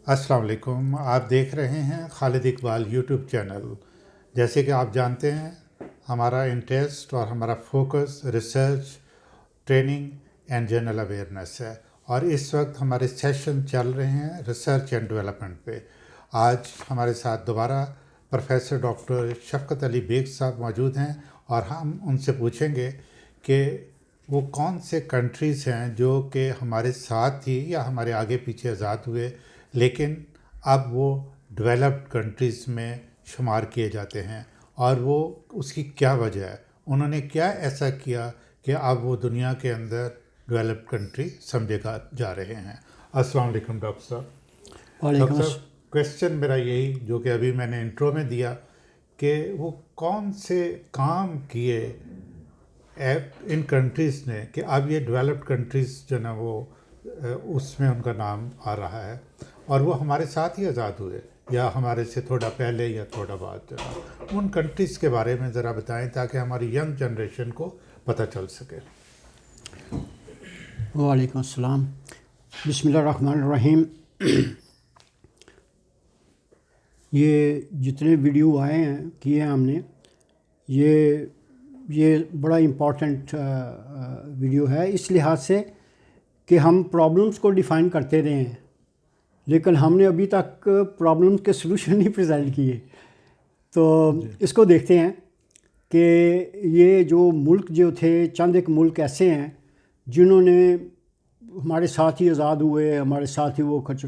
السلام علیکم، آپ دیکھ رہے ہیں خالد اقبال یوٹیوب چینل۔ جیسے کہ آپ جانتے ہیں ہمارا انٹرسٹ اور ہمارا focus research, training and general awareness ہے، اور اس وقت ہمارے سیشن چل رہے ہیں ریسرچ اینڈ ڈیولپمنٹ پہ۔ آج ہمارے ساتھ دوبارہ پروفیسر ڈاکٹر شفقت علی بیگ صاحب موجود ہیں، اور ہم ان سے پوچھیں گے کہ وہ کون سے کنٹریز ہیں جو کہ ہمارے ساتھ تھی یا ہمارے آگے پیچھے آزاد ہوئے لیکن اب وہ ڈیولپڈ کنٹریز میں شمار کیے جاتے ہیں، اور وہ اس کی کیا وجہ ہے، انہوں نے کیا ایسا کیا کہ اب وہ دنیا کے اندر ڈیولپڈ کنٹری سمجھے جا رہے ہیں۔ السلام علیکم ڈاکٹر صاحب۔ وعلیکم ڈاکٹر صاحب، کویسچن میرا یہی جو کہ ابھی میں نے انٹرو میں دیا کہ وہ کون سے کام کیے ان کنٹریز نے کہ اب یہ ڈیولپڈ کنٹریز جو نا وہ اس میں ان کا نام آ رہا ہے، اور وہ ہمارے ساتھ ہی آزاد ہوئے یا ہمارے سے تھوڑا پہلے یا تھوڑا بعد۔ ان کنٹریز کے بارے میں ذرا بتائیں تاکہ ہماری ینگ جنریشن کو پتہ چل سکے۔ وعلیکم السلام، بسم اللہ الرحمن الرحیم۔ یہ جتنے ویڈیو آئے ہیں کیے ہیں ہم نے، یہ بڑا امپورٹنٹ ویڈیو ہے اس لحاظ سے کہ ہم پرابلمس کو ڈیفائن کرتے رہے ہیں، لیکن ہم نے ابھی تک پرابلمس کے سلوشن نہیں پریزنٹ کیے۔ تو اس کو دیکھتے ہیں کہ یہ جو ملک جو تھے، چند ایک ملک ایسے ہیں جنہوں نے ہمارے ساتھ ہی آزاد ہوئے، ہمارے ساتھ ہی وہ خرچ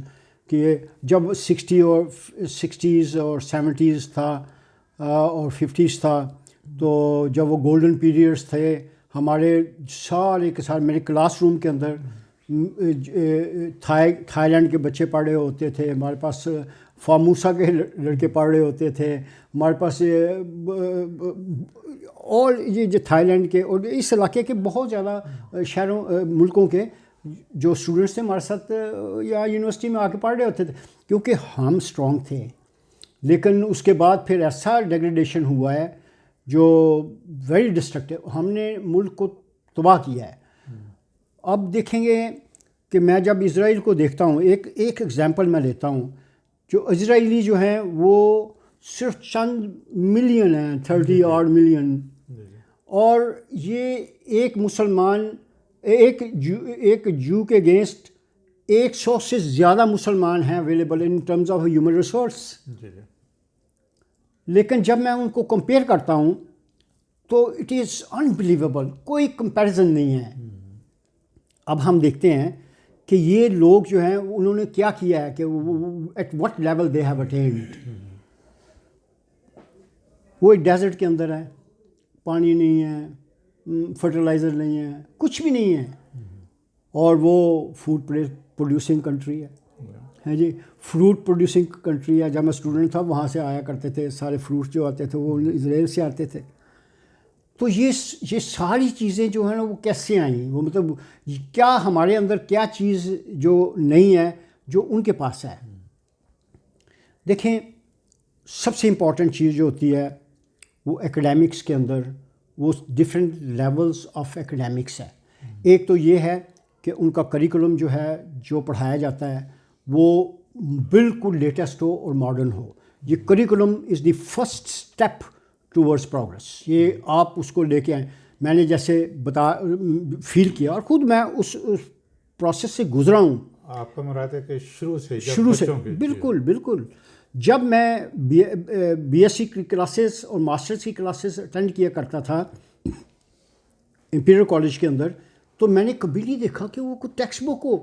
کیے۔ جب 60s اور 70s تھا اور 50s تھا، تو جب وہ گولڈن پیریڈس تھے، ہمارے سارے کے سارے میرے کلاس روم کے اندر تھائی لینڈ کے بچے پڑھ رہے ہوتے تھے، ہمارے پاس فاموسا کے لڑکے پڑھ رہے ہوتے تھے، ہمارے پاس اور یہ جو تھائی لینڈ کے اور اس علاقے کے بہت زیادہ شہروں ملکوں کے جو اسٹوڈنٹس تھے ہمارے ساتھ یا یونیورسٹی میں آ کے پڑھ رہے ہوتے تھے، کیونکہ ہم اسٹرانگ تھے۔ لیکن اس کے بعد پھر ایسا ڈیگریڈیشن ہوا ہے جو ویری ڈسٹرکٹیو، ہم نے ملک کو تباہ کیا ہے۔ اب دیکھیں گے کہ میں جب اسرائیل کو دیکھتا ہوں، ایک ایگزامپل میں لیتا ہوں، جو اسرائیلی جو ہیں وہ صرف چند ملین ہیں، 30 odd million، اور یہ ایک مسلمان ایک جو کے اگینسٹ 100 سے زیادہ مسلمان ہیں available in terms of human resource. لیکن جب میں ان کو کمپیئر کرتا ہوں تو اٹ از انبلیویبل، کوئی کمپیریزن نہیں ہے۔ اب ہم دیکھتے ہیں کہ یہ لوگ جو ہیں انہوں نے کیا کیا ہے کہ at what level they have attained. وہ ایک ڈیزرٹ کے اندر ہے، پانی نہیں ہے، فرٹیلائزر نہیں ہے، کچھ بھی نہیں ہے، اور وہ فوڈ پروڈیوسنگ کنٹری ہے جی، فروٹ پروڈیوسنگ کنٹری ہے۔ جب میں اسٹوڈنٹ تھا وہاں سے آیا کرتے تھے، سارے فروٹس جو آتے تھے وہ اسرائیل سے آتے تھے۔ تو یہ ساری چیزیں جو ہیں نا وہ کیسے آئیں؟ وہ مطلب کیا ہمارے اندر کیا چیز جو نہیں ہے جو ان کے پاس ہے؟ دیکھیں، سب سے امپورٹنٹ چیز جو ہوتی ہے وہ ایکڈیمکس کے اندر وہ ڈفرینٹ لیولز آف ایکڈیمکس ہے۔ ایک تو یہ ہے کہ ان کا کریکولم جو ہے، جو پڑھایا جاتا ہے، وہ بالکل لیٹسٹ ہو اور ماڈرن ہو۔ یہ curriculum is the first step towards progress. یہ آپ اس کو لے کے آئیں۔ میں نے جیسے فیل کیا اور خود میں اس پروسیس سے گزرا ہوں۔ آپ کا مراد ہے کہ شروع سے بالکل جب میں بی ایس سی کی کلاسز اور ماسٹرز کی کلاسز اٹینڈ کیا کرتا تھا امپیریل کالج کے اندر، تو میں نے کبھی نہیں دیکھا کہ وہ کوئی ٹیکسٹ بک ہو۔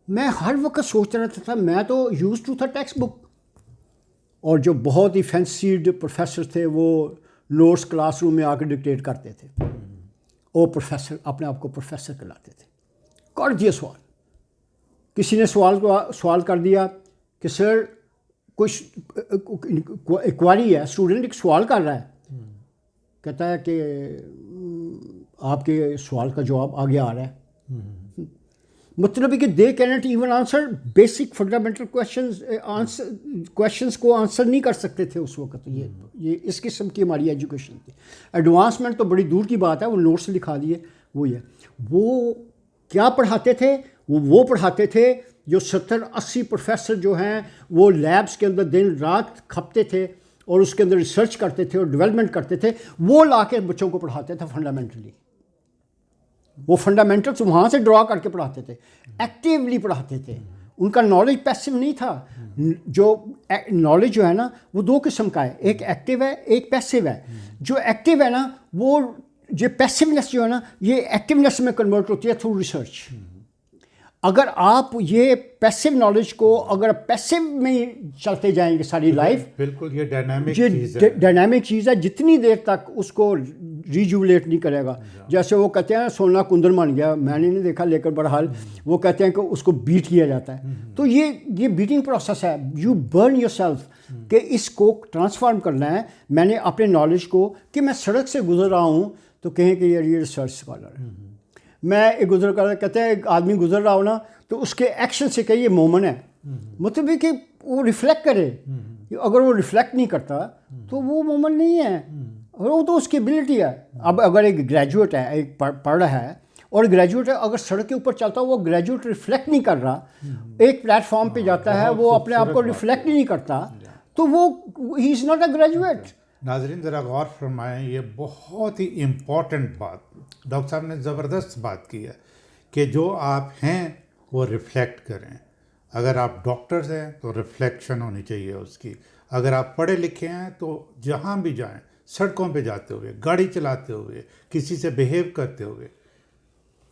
میں ہر وقت سوچتا رہتا تھا میں تو یوز ٹو تھا ٹیکسٹ بک، اور جو بہت ہی فینسیڈ پروفیسر تھے وہ نوٹس کلاس روم میں آ کے ڈکٹیٹ کرتے تھے، وہ پروفیسر اپنے آپ کو پروفیسر کہلاتے تھے۔ کر دیا سوال، کسی نے سوال کر دیا کہ سر کچھ ایکوائری ہے، اسٹوڈنٹ ایک سوال کر رہا ہے، کہتا ہے کہ آپ کے سوال کا جواب آگے آ رہا ہے۔ مطلب ہے کہ they can't even answer basic fundamental questions کو آنسر نہیں کر سکتے تھے اس وقت۔ یہ اس قسم کی ہماری ایجوکیشن تھی۔ ایڈوانسمنٹ تو بڑی دور کی بات ہے، وہ نوٹس لکھا دیے وہ یہ۔ وہ کیا پڑھاتے تھے؟ وہ پڑھاتے تھے جو 70-80 پروفیسر جو ہیں وہ لیبس کے اندر دن رات کھپتے تھے اور اس کے اندر ریسرچ کرتے تھے اور ڈیولپمنٹ کرتے تھے، وہ لا کے بچوں کو پڑھاتے تھے فنڈامنٹلی. وہ فنڈامنٹلس وہاں سے ڈرا کر کے پڑھاتے تھے، ایکٹیولی پڑھاتے تھے. ان کا نالج پیسو نہیں تھا. جو نالج جو ہے نا وہ دو قسم کا ہے، ایک ایکٹیو ہے ایک پیسو ہے. جو ایکٹیو ہے نا وہ یہ پیسونیس جو ہے نا یہ ایکٹیونیس میں کنورٹ ہوتی ہے تھرو ریسرچ. اگر آپ یہ پیسو نالج کو اگر پیسو میں چلتے جائیں گے ساری لائف، بالکل یہ ڈائنامک چیز ہے، ڈائنامک چیز ہے، جتنی دیر تک اس کو ریجولیٹ نہیں کرے گا. جیسے وہ کہتے ہیں سونا کندن بن گیا، میں نے نہیں دیکھا لیکن بہرحال وہ کہتے ہیں کہ اس کو بیٹ کیا جاتا ہے. تو یہ بیٹنگ پروسیس ہے. یو برن یور سیلف کہ اس کو ٹرانسفارم کرنا ہے. میں نے اپنے نالج کو کہ میں سڑک سے گزر رہا ہوں تو کہیں کہ یہ ریسرچ اسکالر ہے. میں ایک گزر کر کہتے ہیں ایک آدمی گزر رہا ہو نا تو اس کے ایکشن سے کہ یہ مومن ہے، مطلب ہے کہ وہ ریفلیکٹ کرے. اگر وہ ریفلیکٹ نہیں کرتا تو وہ مومن نہیں ہے، اور وہ تو اس کی ایبلٹی ہے. اب اگر ایک گریجویٹ ہے، ایک پڑھ رہا ہے اور گریجویٹ ہے، اگر سڑک کے اوپر چلتا وہ گریجویٹ ریفلیکٹ نہیں کر رہا، ایک پلیٹ فارم پہ جاتا ہے وہ اپنے آپ کو ریفلیکٹ نہیں کرتا، تو وہ ہی از ناٹ اے گریجویٹ. ناظرین ذرا غور فرمائیں، یہ بہت ہی امپورٹنٹ بات ڈاکٹر صاحب نے زبردست بات کی ہے کہ جو آپ ہیں وہ ریفلیکٹ کریں. اگر آپ ڈاکٹرز ہیں تو ریفلیکشن ہونی چاہیے اس کی. اگر آپ پڑھے لکھے ہیں تو جہاں بھی جائیں، سڑکوں پہ جاتے ہوئے، گاڑی چلاتے ہوئے، کسی سے بیہیو کرتے ہوئے.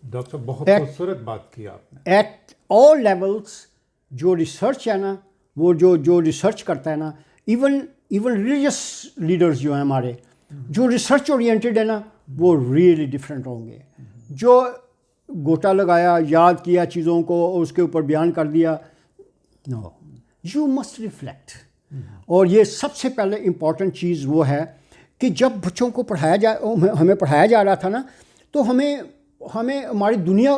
ڈاکٹر صاحب بہت خوبصورت بات کی آپ نے. ایٹ آل لیولس جو ریسرچ ہے نا، وہ جو ریسرچ کرتا ہے نا، ایون ریلیجس لیڈرز جو ہیں ہمارے، جو ریسرچ اورینٹیڈ ہے نا، وہ ریئلی ڈفرینٹ ہوں گے. جو گوٹا لگایا، یاد کیا چیزوں کو اور اس کے اوپر بیان کر دیا، نو، یو مسٹ ریفلیکٹ. اور یہ سب سے پہلے امپورٹنٹ چیز وہ ہے کہ جب بچوں کو ہمیں پڑھایا جا رہا تھا نا، تو ہمیں ہماری دنیا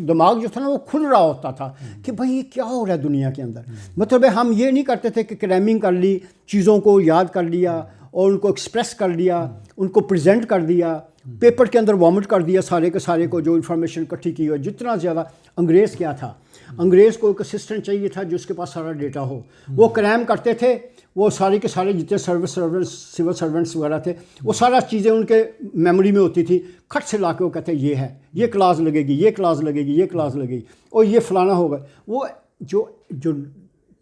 دماغ جو تھا نا وہ کھل رہا ہوتا تھا کہ بھائی یہ کیا ہو رہا ہے دنیا کے اندر. مطلب ہم یہ نہیں کرتے تھے کہ کریمنگ کر لی، چیزوں کو یاد کر لیا اور ان کو ایکسپریس کر لیا، ان کو پریزنٹ کر دیا، پیپر کے اندر وامٹ کر دیا سارے کے سارے کو جو انفارمیشن اکٹھی کی ہو. جتنا زیادہ انگریز کیا تھا، انگریز کو ایک اسسٹنٹ چاہیے تھا جس کے پاس سارا ڈیٹا ہو. وہ کرائم کرتے تھے، وہ سارے کے سارے جتنے سول سرونٹس وغیرہ تھے، وہ سارا چیزیں ان کے میموری میں ہوتی تھی. کھٹ سے لا کے وہ کہتے ہیں یہ ہے، یہ کلاس لگے گی، یہ کلاس لگے گی، یہ کلاس لگے گی، اور یہ فلانا ہوگا. وہ جو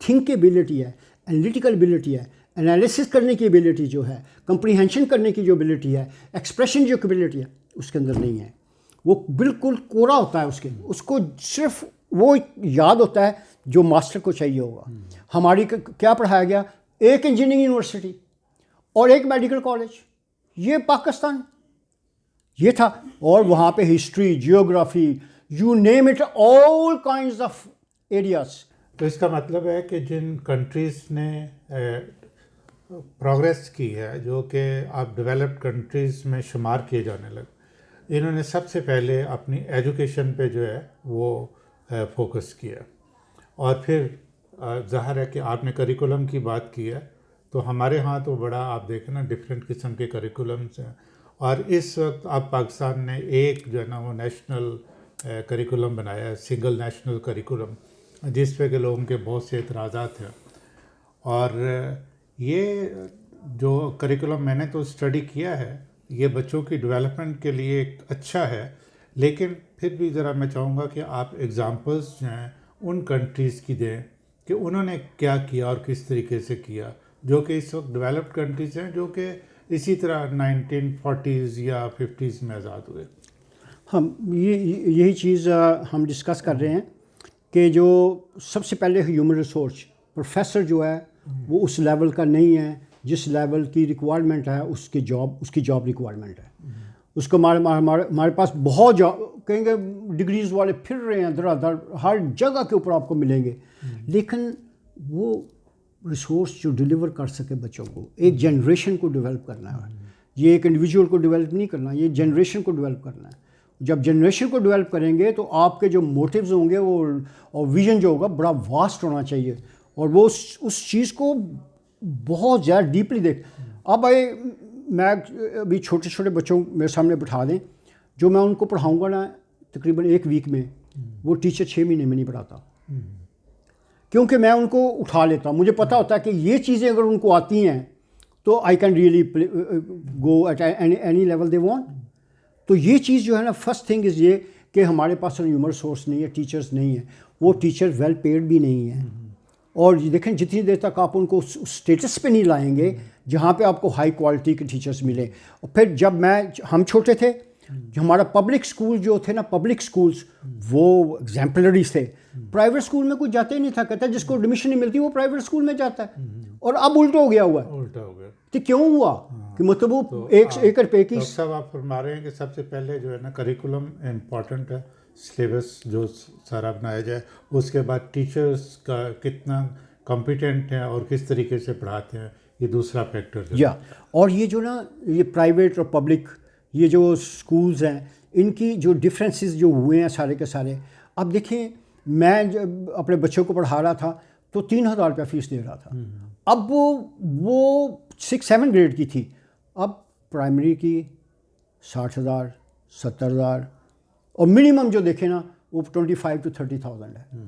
تھنکیبلٹی ہے، انالیٹیکل ایبلٹی ہے، انالیسس کرنے کی ایبلٹی جو ہے، کمپریہنشن کرنے کی جو ایبلٹی ہے، ایکسپریشن جو ایبلٹی ہے، اس کے اندر نہیں ہے. وہ بالکل کوڑا ہوتا ہے. اس کو صرف وہ یاد ہوتا ہے جو ماسٹر کو چاہیے ہوگا. ہماری کیا پڑھایا گیا؟ ایک انجینئرنگ یونیورسٹی اور ایک میڈیکل کالج، یہ پاکستان یہ تھا. اور وہاں پہ history, geography, you name it, all kinds of areas. تو اس کا مطلب ہے کہ جن کنٹریز نے پروگریس کی ہے، جو کہ آپ ڈیولپڈ کنٹریز میں شمار کیے جانے لگے، انہوں نے سب سے پہلے اپنی ایجوکیشن پہ جو ہے وہ فوکس کیا. اور پھر ظاہر ہے کہ آپ نے کریکولم کی بات کی ہے، تو ہمارے ہاں تو بڑا آپ دیکھیں نا ڈفرینٹ قسم کے کریکولمس ہیں. اور اس وقت آپ پاکستان نے ایک جو ہے نا وہ نیشنل کریکولم بنایا ہے، سنگل نیشنل کریکولم، جس پہ کہ لوگوں کے بہت سے اعتراضات ہیں. اور یہ جو کریکولم میں نے تو اسٹڈی کیا ہے، یہ بچوں کی ڈیولپمنٹ کے لیے ایک اچھا ہے، لیکن پھر بھی ذرا میں چاہوں گا کہ آپ ایگزامپلس جو ہیں ان کنٹریز کی دیں کہ انہوں نے کیا کیا اور کس طریقے سے کیا، جو کہ اس وقت ڈیولپڈ کنٹریز ہیں، جو کہ اسی طرح 1940s یا 50s میں آزاد ہوئے. ہم یہی چیز ہم ڈسکس کر رہے ہیں کہ جو سب سے پہلے ہیومن ریسورس پروفیسر جو ہے وہ اس لیول کا نہیں ہے جس لیول کی ریکوائرمنٹ ہے، اس کی جاب ریکوائرمنٹ ہے. اس کو ہمارے پاس بہت کہیں گے ڈگریز والے پھر رہے ہیں در در، ہر جگہ کے اوپر آپ کو ملیں گے، لیکن وہ ریسورس جو ڈیلیور کر سکے بچوں کو، ایک جنریشن کو ڈیولپ کرنا ہے. یہ ایک انڈیویجول کو ڈیولپ نہیں کرنا، یہ جنریشن کو ڈیولپ کرنا ہے. جب جنریشن کو ڈیولپ کریں گے تو آپ کے جو موٹیوز ہوں گے وہ اور ویژن جو ہوگا بڑا واسٹ ہونا چاہیے، اور وہ اس چیز کو بہت زیادہ ڈیپلی دیکھ. اب میں ابھی چھوٹے چھوٹے بچوں میرے سامنے بٹھا دیں، جو میں ان کو پڑھاؤں گا نا تقریباً ایک ویک میں، وہ ٹیچر 6 مہینے میں نہیں پڑھاتا. کیونکہ میں ان کو اٹھا لیتا ہوں, مجھے پتہ ہوتا ہے کہ یہ چیزیں اگر ان کو آتی ہیں تو I can really go at any level they want. تو یہ چیز جو ہے نا, فرسٹ تھنگ از یہ کہ ہمارے پاس ہیومن سورس نہیں ہے, ٹیچرز نہیں ہیں, وہ ٹیچر ویل پیڈ بھی نہیں ہیں. اور دیکھیں جتنی دیر تک آپ ان کو اسٹیٹس پہ نہیں لائیں گے جہاں پہ آپ کو ہائی کوالٹی کے ٹیچرز ملیں. اور پھر جب ہم چھوٹے تھے, ہمارا پبلک اسکول جو تھے نا, پبلک اسکولس وہ ایگزامپلریز تھے. پرائیویٹ اسکول میں کوئی جاتا ہی نہیں تھا, کہتا ہے جس کو ایڈمیشن نہیں ملتی وہ پرائیویٹ اسکول میں جاتا ہے. اور اب الٹا ہو گیا ہوا ہے. الٹا ہو گیا تو کیوں ہوا کہ مطلب وہ ایک روپے کی. صاحب آپ فرما رہے ہیں کہ سب سے پہلے جو ہے نا کریکولم امپورٹنٹ ہے, سلیبس جو سارا بنایا جائے, اس کے بعد ٹیچرس کا کتنا کمپیٹنٹ ہیں اور کس طریقے سے پڑھاتے ہیں, یہ دوسرا فیکٹر ہے. یا اور یہ جو نا یہ پرائیویٹ اور پبلک یہ جو اسکولز ہیں ان کی جو ڈفرینسز جو ہوئے ہیں سارے کے سارے. اب دیکھیں میں جب اپنے بچوں کو پڑھا رہا تھا تو 3,000 روپیہ فیس دے رہا تھا. اب وہ 6-7 گریڈ کی تھی, اب پرائمری کی 60,000 70,000 اور منیمم جو دیکھیں نا وہ 25,000 to 30,000 ہے.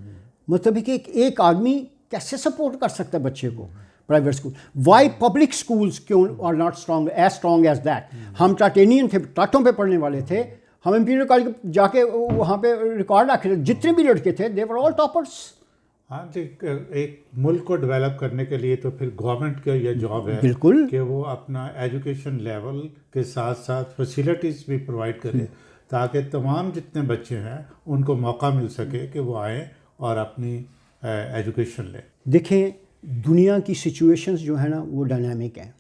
مطلب کہ ایک آدمی کیسے سپورٹ کر سکتا ہے بچے کو private school. Why public schools کیوں are not strong as that. ہم ٹاٹینین تھے, ٹاٹوں پہ پڑھنے والے تھے, ہم امپیریل کالج جا کے وہاں پہ ریکارڈ رکھے, جتنے بھی لڑکے تھے دے ور آل ٹاپرس. ہاں, ایک ملک کو ڈیولپ کرنے کے لیے تو پھر گورنمنٹ کا یہ جاب ہے بالکل کہ وہ اپنا ایجوکیشن لیول کے ساتھ ساتھ فیسلٹیز بھی پرووائڈ کرے تاکہ تمام جتنے بچے ہیں ان کو موقع مل سکے کہ وہ آئیں اور اپنی ایجوکیشن لیں. دیکھیں دنیا کی سچویشنز جو ہیں نا وہ ڈائنامک ہیں,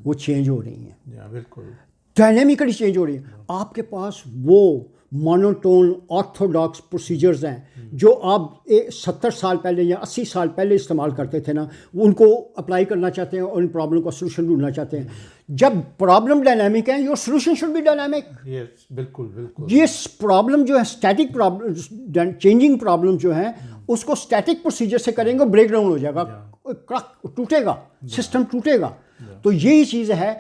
وہ چینج ہو رہی ہیں, بالکل ڈائنامکلی چینج ہو رہی ہیں. آپ کے پاس وہ مونوٹون آرتھوڈاکس پروسیجرز ہیں جو آپ 70 سال پہلے یا 80 سال پہلے استعمال کرتے تھے نا, ان کو اپلائی کرنا چاہتے ہیں اور ان پرابلم کا سلوشن ڈھونڈنا چاہتے ہیں. جب پرابلم ڈائنامک ہے, your solution should be dynamic. Yes بالکل بالکل. یہ پرابلم جو ہے اسٹیٹک پرابلم, چینجنگ پرابلم جو ہیں اس کو اسٹیٹک پروسیجر سے کریں گے, بریک ڈاؤن ہو جائے گا, ٹوٹے گا, سسٹم ٹوٹے گا. تو یہی چیز ہے,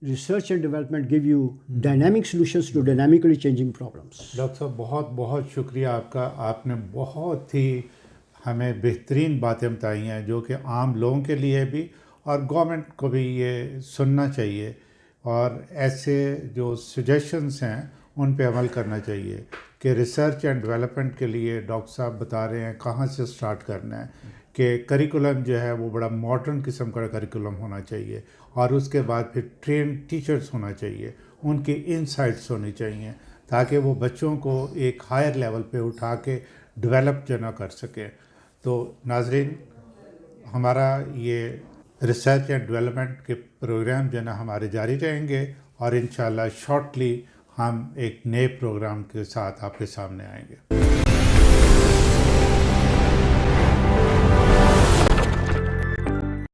research and development give you dynamic solutions to dynamically changing problems. Doctor صاحب بہت بہت شکریہ آپ کا, آپ نے بہت ہی ہمیں بہترین باتیں بتائی ہیں جو کہ عام لوگوں کے لیے بھی اور گورنمنٹ کو بھی یہ سننا چاہیے, اور ایسے جو سجیشنس ہیں ان پہ عمل کرنا چاہیے کہ ریسرچ اینڈ ڈیولپمنٹ کے لیے ڈاکٹر صاحب بتا رہے ہیں کہاں سے سٹارٹ کرنا ہے, کہ کریکولم جو ہے وہ بڑا ماڈرن قسم کا کریکولم ہونا چاہیے, اور اس کے بعد پھر ٹرین ٹیچرز ہونا چاہیے, ان کی انسائٹس ہونی چاہیے تاکہ وہ بچوں کو ایک ہائر لیول پہ اٹھا کے ڈیولپ جو نہ کر سکیں. تو ناظرین, ہمارا یہ ریسرچ اینڈ ڈیولپمنٹ کے پروگرام جو ہے نا ہمارے جاری رہیں گے, اور انشاءاللہ شارٹلی ہم ایک نئے پروگرام کے ساتھ آپ کے سامنے آئیں گے.